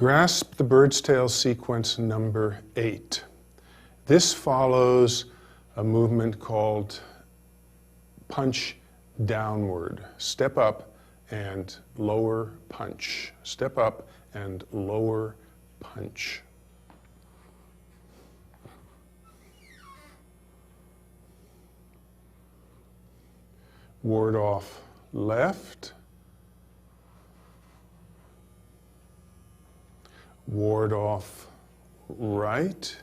Grasp the bird's tail sequence number 8. This follows a movement called punch downward. Step up and lower punch. Step up and lower punch. Ward off left. Ward off right.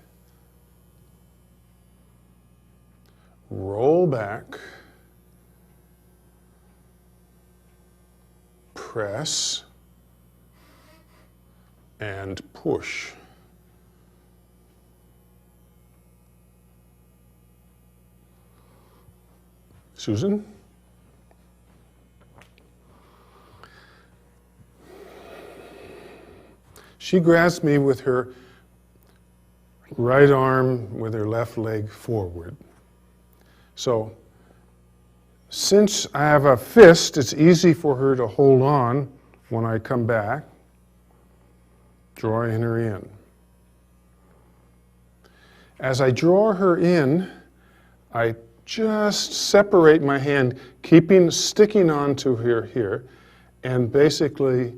Roll back. Press. And push. Susan? She grabs me with her right arm with her left leg forward. So, since I have a fist, it's easy for her to hold on when I come back, drawing her in. As I draw her in, I just separate my hand, sticking onto her here, and basically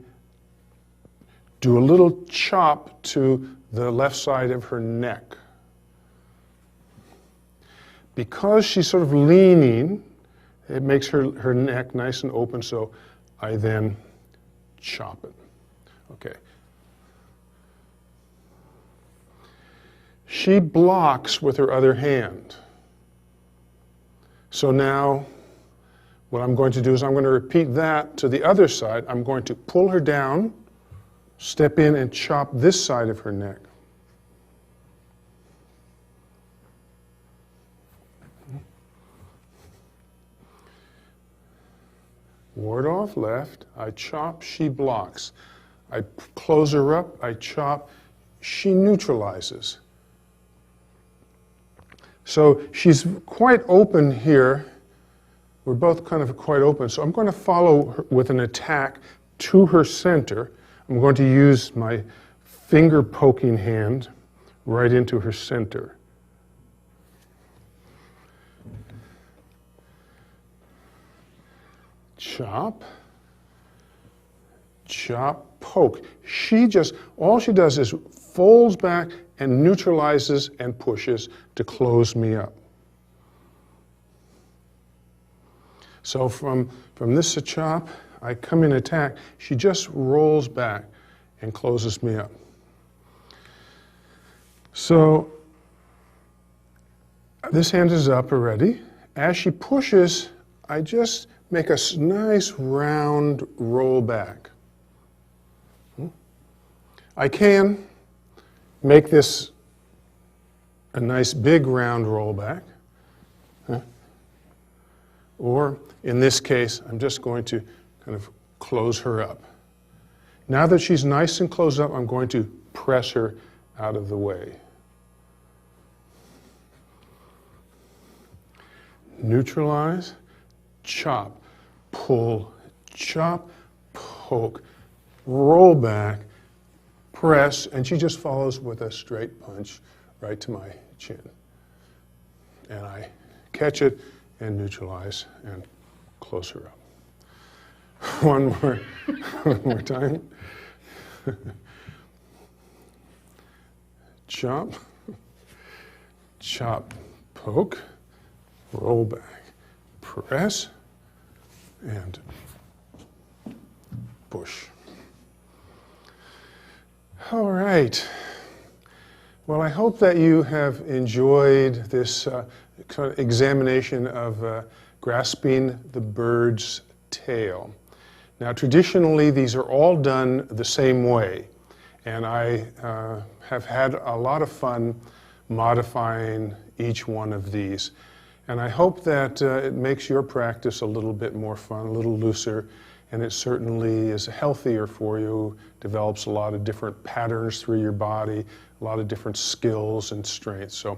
do a little chop to the left side of her neck. Because she's sort of leaning, it makes her neck nice and open, so I then chop it. Okay. She blocks with her other hand. So now, what I'm going to do is I'm going to repeat that to the other side. I'm going to pull her down, step in and chop this side of her neck. Ward off left, I chop, she blocks. I close her up, I chop, she neutralizes. So she's quite open here. We're both kind of quite open. So I'm going to follow her with an attack to her center. I'm going to use my finger poking hand right into her center. Chop, chop, poke. All she does is folds back and neutralizes and pushes to close me up. So from this chop, I come in attack, she just rolls back and closes me up. So this hand is up already. As she pushes, I just make a nice round roll back. I can make this a nice big round roll back. Or in this case, I'm just going to kind of close her up. Now that she's nice and closed up, I'm going to press her out of the way. Neutralize, chop, pull, chop, poke, roll back, press, and she just follows with a straight punch right to my chin. And I catch it and neutralize and close her up. One more time. Chop, chop, poke, roll back, press, and push. All right. Well, I hope that you have enjoyed this kind of examination of grasping the bird's tail. Now, traditionally, these are all done the same way, and I have had a lot of fun modifying each one of these. And I hope that it makes your practice a little bit more fun, a little looser, and it certainly is healthier for you, develops a lot of different patterns through your body, a lot of different skills and strengths. So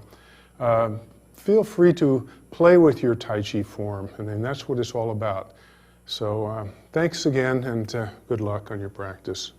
feel free to play with your Tai Chi form, and that's what it's all about. So thanks again, and good luck on your practice.